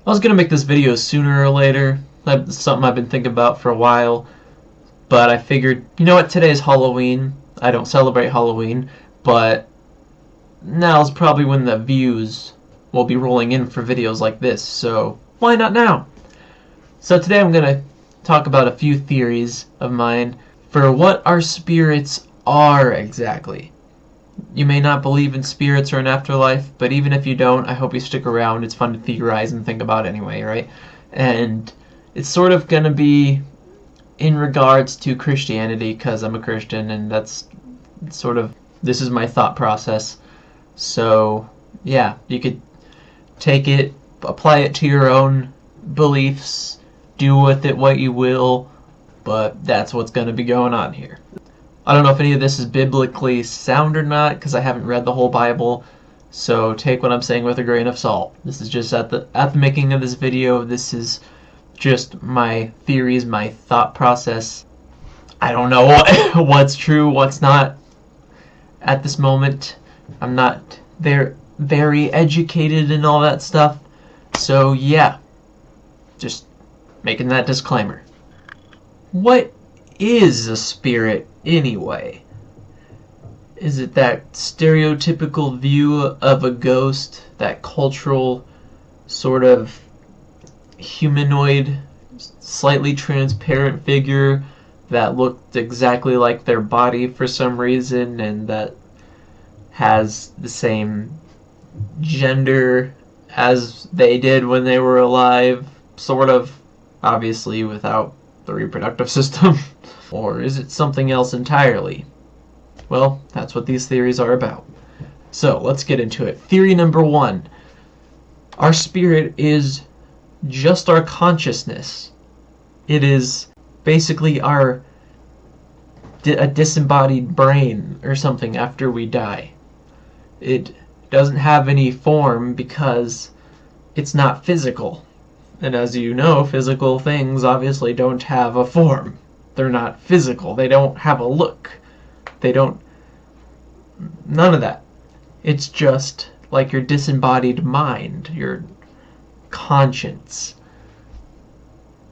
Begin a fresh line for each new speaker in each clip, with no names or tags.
I was gonna make this video sooner or later. That's something I've been thinking about for a while, but I figured, you know what, today is Halloween. I don't celebrate Halloween, but now's probably when the views will be rolling in for videos like this, so why not now? So today I'm gonna talk about a few theories of mine for what our spirits are exactly. You may not believe in spirits or an afterlife, but even if you don't, I hope you stick around. It's fun to theorize and think about anyway, right? And it's sort of going to be in regards to Christianity, because I'm a Christian, and that's sort of, this is my thought process. So, yeah, you could take it, apply it to your own beliefs, do with it what you will, but that's what's going to be going on here. I don't know if any of this is biblically sound or not, because I haven't read the whole Bible, so take what I'm saying with a grain of salt. This is just at the making of this video. This is just my theories, my thought process. I don't know what's true, what's not at this moment. I'm not very educated in all that stuff, so yeah, just making that disclaimer. What is a spirit anyway? Is it that stereotypical view of a ghost, that cultural sort of humanoid, slightly transparent figure that looked exactly like their body for some reason and that has the same gender as they did when they were alive, sort of, obviously without the reproductive system? Or is it something else entirely? Well, that's what these theories are about. So let's get into it. Theory number one. Our spirit is just our consciousness. It is basically a disembodied brain or something after we die. It doesn't have any form because it's not physical. And as you know, physical things obviously don't have a form. They're not physical. They don't have a look. They don't... None of that. It's just like your disembodied mind, your conscience,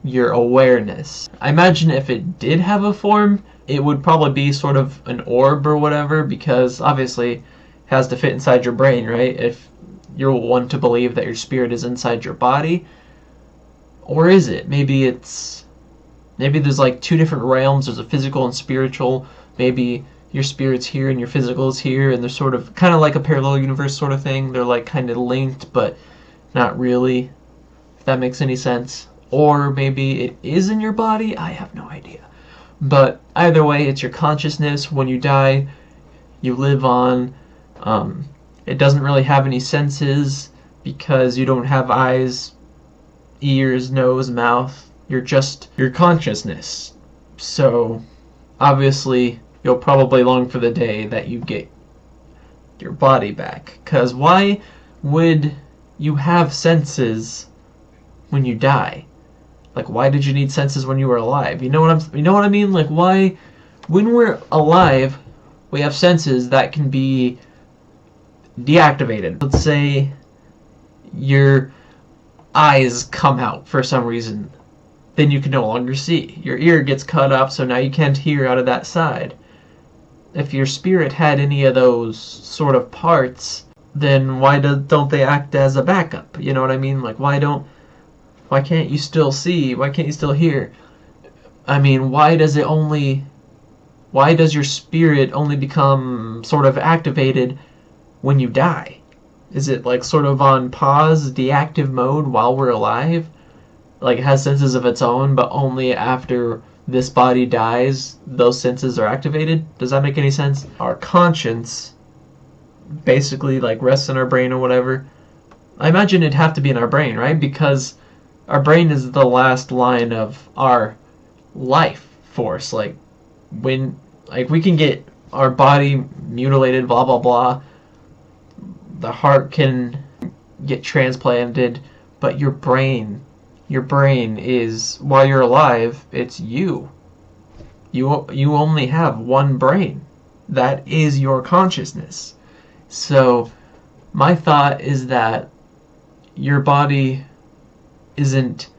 your awareness. I imagine if it did have a form, it would probably be sort of an orb or whatever, because obviously it has to fit inside your brain, right? If you're one to believe that your spirit is inside your body, or is it? Maybe there's like two different realms. There's a physical and spiritual. Maybe your spirit's here and your physical is here, and they're sort of kind of like a parallel universe sort of thing. They're like kind of linked, but not really, if that makes any sense. Or maybe it is in your body. I have no idea. But either way, it's your consciousness. When you die, you live on. It doesn't really have any senses because you don't have eyes, ears, nose, mouth. You're just your consciousness. So obviously you'll probably long for the day that you get your body back, because why would you have senses when you die? Like, why did you need senses when you were alive? You know what I mean? Like, why, when we're alive, we have senses that can be deactivated. Let's say your eyes come out for some reason. Then you can no longer see. Your ear gets cut up, so now you can't hear out of that side. If your spirit had any of those sort of parts, then why don't they act as a backup? You know what I mean? Like, why can't you still see? Why can't you still hear? I mean, why does your spirit only become sort of activated when you die? Is it like sort of on pause, deactive mode while we're alive? Like, it has senses of its own, but only after this body dies, those senses are activated? Does that make any sense? Our conscience basically like rests in our brain or whatever. I imagine it'd have to be in our brain, right? Because our brain is the last line of our life force. Like, when, like, we can get our body mutilated, blah, blah, blah. The heart can get transplanted, but your brain is, while you're alive, it's you. You only have one brain. That is your consciousness. So my thought is that your body isn't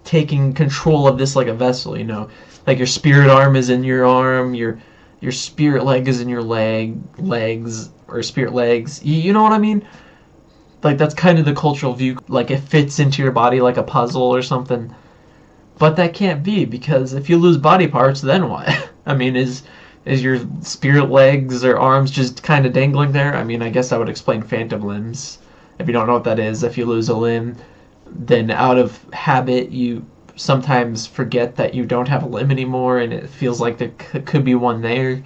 taking control of this like a vessel, you know? Like your spirit arm is in your arm, your spirit leg is in your legs, or spirit legs. You know what I mean? Like, that's kind of the cultural view. Like, it fits into your body like a puzzle or something. But that can't be, because if you lose body parts, then what? I mean, is your spirit legs or arms just kind of dangling there? I mean, I guess that would explain phantom limbs. If you don't know what that is, if you lose a limb, then out of habit, you sometimes forget that you don't have a limb anymore, and it feels like there could be one there.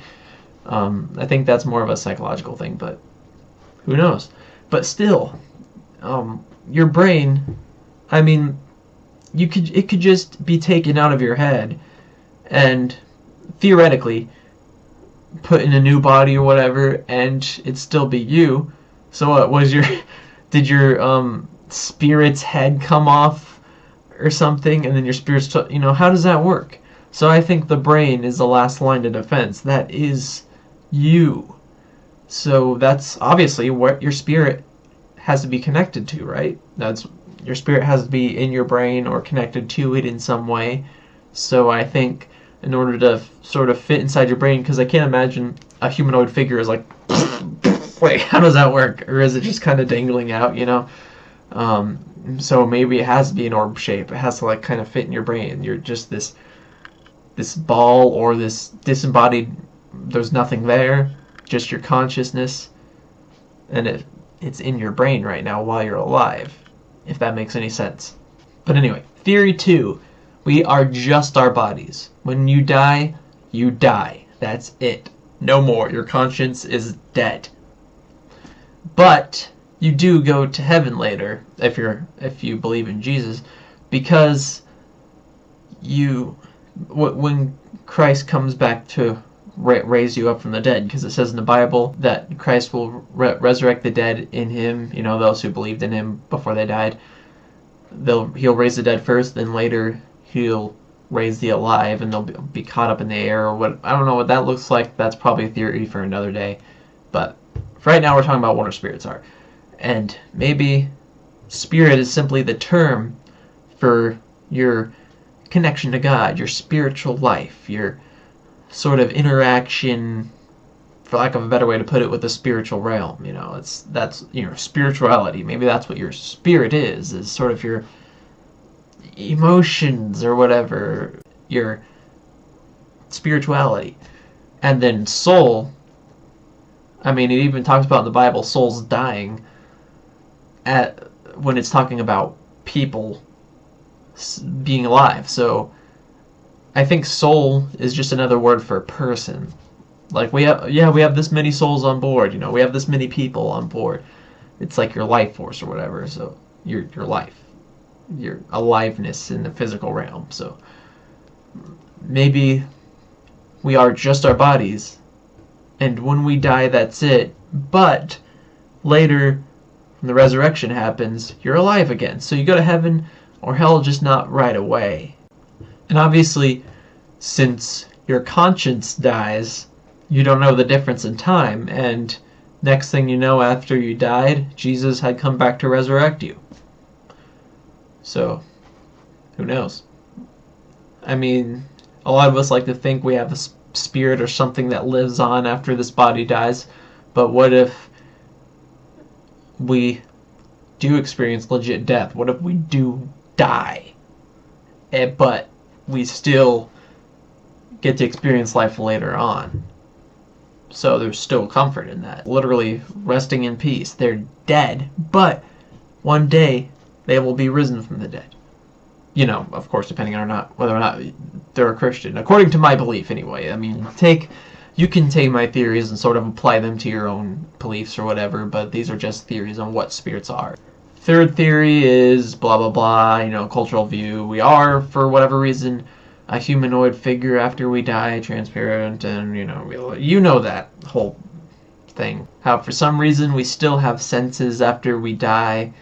I think that's more of a psychological thing, but who knows? But still, your brain, I mean, it could just be taken out of your head and theoretically put in a new body or whatever, and it'd still be you. So what was did your spirit's head come off or something, and then your spirit's how does that work? So I think the brain is the last line of defense. That is you. So that's obviously what your spirit has to be connected to, right? That's your spirit has to be in your brain or connected to it in some way. So I think in order to sort of fit inside your brain, because I can't imagine a humanoid figure is like, wait, how does that work? Or is it just kind of dangling out, you know? So maybe it has to be an orb shape. It has to like kind of fit in your brain. You're just this ball or this disembodied, there's nothing there, just your consciousness, and it's in your brain right now while you're alive, if that makes any sense. But anyway, theory 2, we are just our bodies. When you die, you die. That's it. No more. Your conscience is dead. But you do go to heaven later if you believe in Jesus, because when Christ comes back to raise you up from the dead, because it says in the Bible that Christ will resurrect the dead in him, those who believed in him before they died. He'll raise the dead first, then later he'll raise the alive, and they'll be caught up in the air, or what. I don't know what that looks like. That's probably a theory for another day. But for right now, we're talking about what our spirits are. And maybe spirit is simply the term for your connection to God, your spiritual life, your sort of interaction, for lack of a better way to put it, with the spiritual realm. That's spirituality. Maybe that's what your spirit is sort of your emotions or whatever, your spirituality. And then soul, I mean, it even talks about in the Bible souls dying when it's talking about people being alive. So I think soul is just another word for person. Like we have this many souls on board, we have this many people on board. It's like your life force or whatever. So your life, your aliveness in the physical realm. So maybe we are just our bodies, and when we die, that's it. But later, when the resurrection happens, you're alive again. So you go to heaven or hell, just not right away. And obviously, since your conscience dies, you don't know the difference in time, and next thing you know, after you died, Jesus had come back to resurrect you. So, who knows? I mean, a lot of us like to think we have a spirit or something that lives on after this body dies, but what if we do experience legit death? What if we do die, but we still get to experience life later on? So there's still comfort in that. Literally resting in peace. They're dead, but one day they will be risen from the dead. Of course, depending on whether or not they're a Christian. According to my belief, anyway. I mean, you can take my theories and sort of apply them to your own beliefs or whatever, but these are just theories on what spirits are. Third theory is blah, blah, blah, cultural view. We are, for whatever reason, a humanoid figure after we die, transparent, and, that whole thing. How, for some reason, we still have senses after we die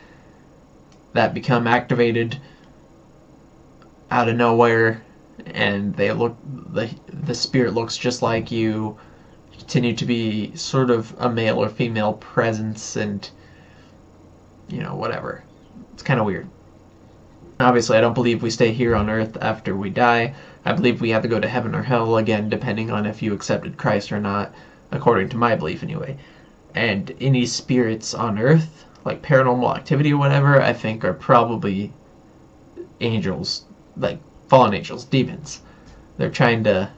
that become activated out of nowhere, and the spirit looks just like you, continue to be sort of a male or female presence, and, whatever. It's kind of weird. Obviously, I don't believe we stay here on earth after we die. I believe we have to go to heaven or hell, again, depending on if you accepted Christ or not, according to my belief anyway. And any spirits on earth, like paranormal activity or whatever, I think are probably angels, like fallen angels, demons. They're trying to,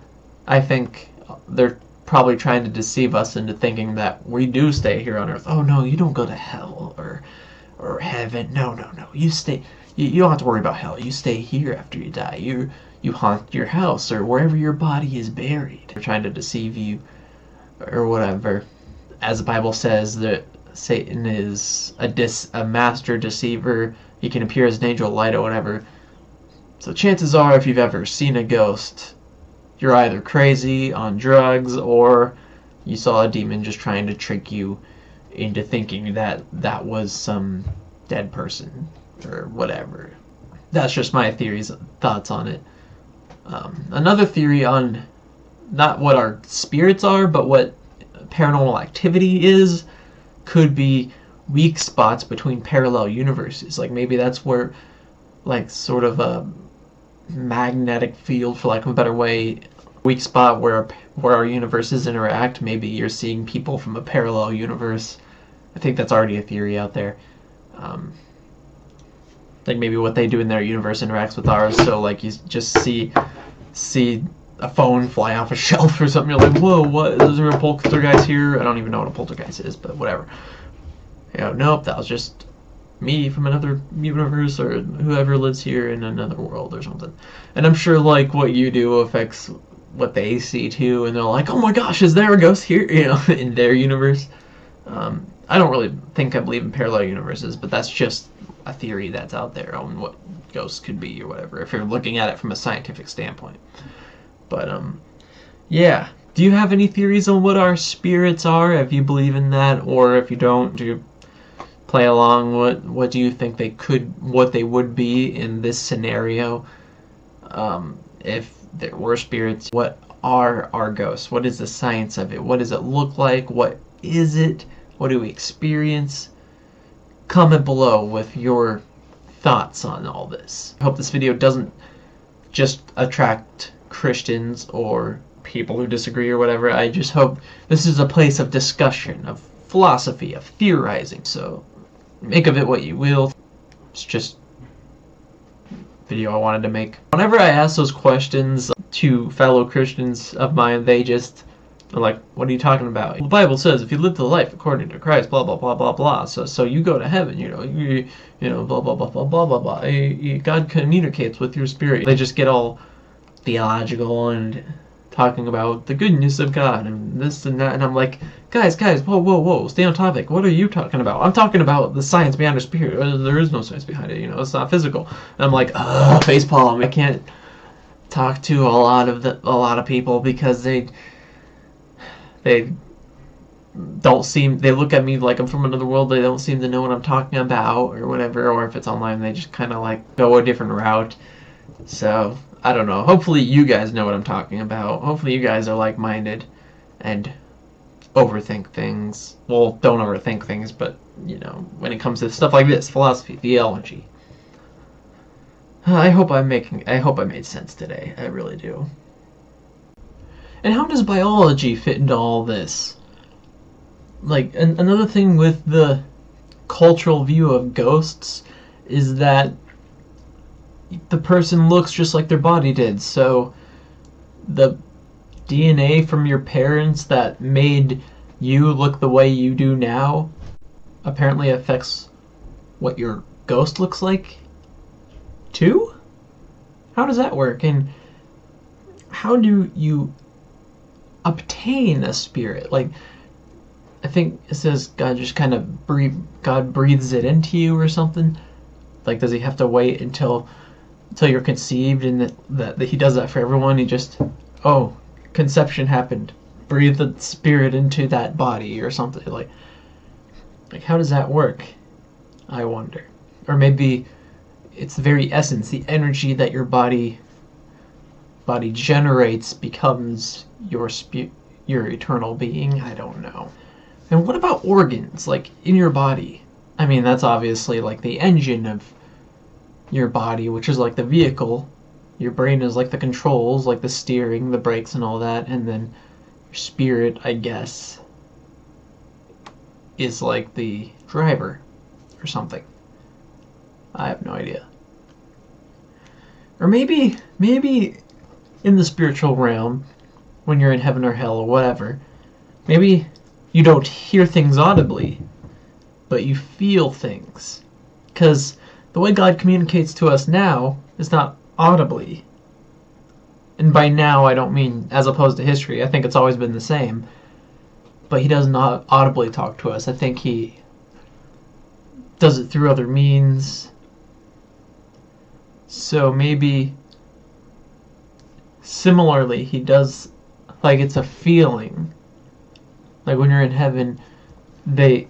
I think they're probably trying to deceive us into thinking that we do stay here on earth. Oh no, you don't go to hell or heaven. No, no, no. You stay. You don't have to worry about hell. You stay here after you die. You haunt your house or wherever your body is buried. They're trying to deceive you or whatever. As the Bible says, that Satan is a master deceiver. He can appear as an angel of light or whatever. So chances are, if you've ever seen a ghost, you're either crazy, on drugs, or you saw a demon just trying to trick you into thinking that that was some dead person or whatever. That's just my thoughts on it. Another theory on not what our spirits are, but what paranormal activity is, could be weak spots between parallel universes. Like maybe that's where, like, sort of a magnetic field, for lack of a better way, weak spot where our universes interact. Maybe you're seeing people from a parallel universe. I think that's already a theory out there. Like maybe what they do in their universe interacts with ours. So like you just see a phone fly off a shelf or something. You're like, whoa, what? Is there a poltergeist here? I don't even know what a poltergeist is, but whatever. You know, nope, that was just me from another universe, or whoever lives here in another world or something. And I'm sure like what you do affects what they see too, and they're like, oh my gosh, is there a ghost here? You know, in their universe. I don't really think I believe in parallel universes, but that's just a theory that's out there on what ghosts could be or whatever, if you're looking at it from a scientific standpoint. But yeah. Do you have any theories on what our spirits are, if you believe in that, or if you don't, do you play along? What do you think what they would be in this scenario? If there were spirits, what are our ghosts? What is the science of it? What does it look like? What is it? What do we experience? Comment below with your thoughts on all this. I hope this video doesn't just attract Christians or people who disagree or whatever. I just hope this is a place of discussion, of philosophy, of theorizing. So make of it what you will. It's just a video I wanted to make. Whenever I ask those questions to fellow Christians of mine, they just are like, what are you talking about? The Bible says if you live the life according to Christ, blah blah blah blah blah, so you go to heaven, you know, blah blah blah blah blah blah blah. God communicates with your spirit. They just get all theological and talking about the goodness of God and this and that, and I'm like, guys, whoa, stay on topic. What are you talking about? I'm talking about the science behind our spirit. There is no science behind it, you know, it's not physical. And I'm like, facepalm. I can't talk to a lot of people because they don't seem, they look at me like I'm from another world. They don't seem to know what I'm talking about or whatever, or if it's online, they just kind of like go a different route. So I don't know. Hopefully you guys know what I'm talking about. Hopefully you guys are like-minded and overthink things. Well, don't overthink things, but, you know, when it comes to stuff like this, philosophy, theology. I hope I made sense today. I really do. And how does biology fit into all this? Like, another thing with the cultural view of ghosts is that the person looks just like their body did, so the DNA from your parents that made you look the way you do now apparently affects what your ghost looks like too? How does that work? And how do you obtain a spirit? Like, I think it says God just kind of breathes it into you or something. Like, does he have to wait until you're conceived, and that he does that for everyone? He just, oh, conception happened, breathe the spirit into that body or something. Like how does that work, I wonder? Or maybe it's the very essence, the energy that your body generates becomes your eternal being. I don't know. And what about organs, like in your body? I mean, that's obviously like the engine your body, which is like the vehicle. Your brain is like the controls, like the steering, the brakes, and all that. And then your spirit, I guess, is like the driver or something. I have no idea. Or maybe in the spiritual realm, when you're in heaven or hell or whatever, maybe you don't hear things audibly, but you feel things. Because the way God communicates to us now is not audibly. And by now, I don't mean as opposed to history. I think it's always been the same. But he does not audibly talk to us. I think he does it through other means. So maybe similarly, he does, like, it's a feeling. Like when you're in heaven, the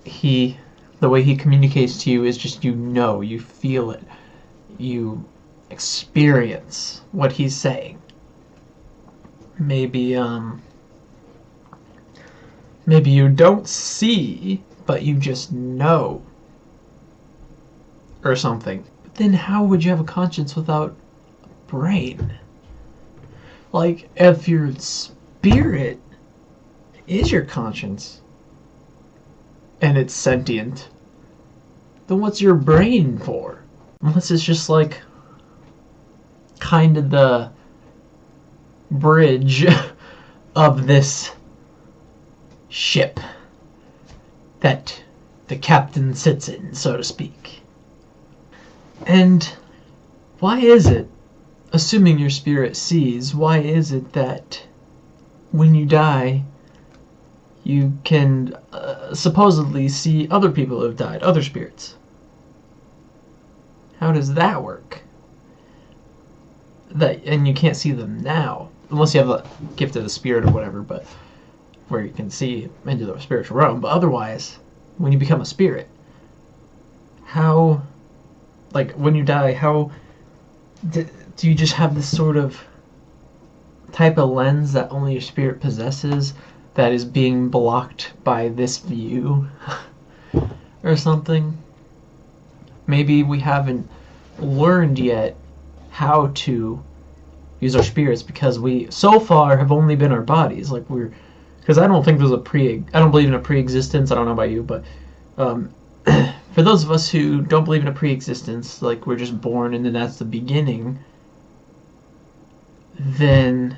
way he communicates to you is just, you know, you feel it. You experience what he's saying. Maybe you don't see, but you just know. Or something. But then how would you have a conscience without a brain? Like, if your spirit is your conscience, and it's sentient, then what's your brain for? Unless it's just like kind of the bridge of this ship that the captain sits in, so to speak. And why is it, assuming your spirit sees, why is it that when you die, you can supposedly see other people who have died, other spirits? How does that work? And you can't see them now, unless you have the gift of the spirit or whatever, but where you can see into the spiritual realm. But otherwise, when you become a spirit, how, like, when you die, how do you just have this sort of type of lens that only your spirit possesses that is being blocked by this view or something? Maybe we haven't learned yet how to use our spirits because we so far have only been our bodies. Like, because I don't think there's I don't believe in a pre-existence. I don't know about you, but for those of us who don't believe in a pre-existence, like we're just born and then that's the beginning, then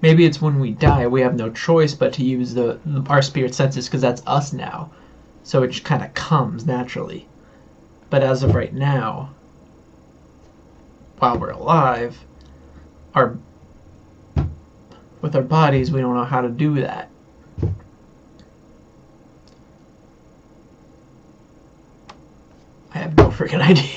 maybe it's when we die we have no choice but to use our spirit senses, because that's us now. So it just kind of comes naturally. But as of right now, while we're alive, with our bodies, we don't know how to do that. I have no freaking idea.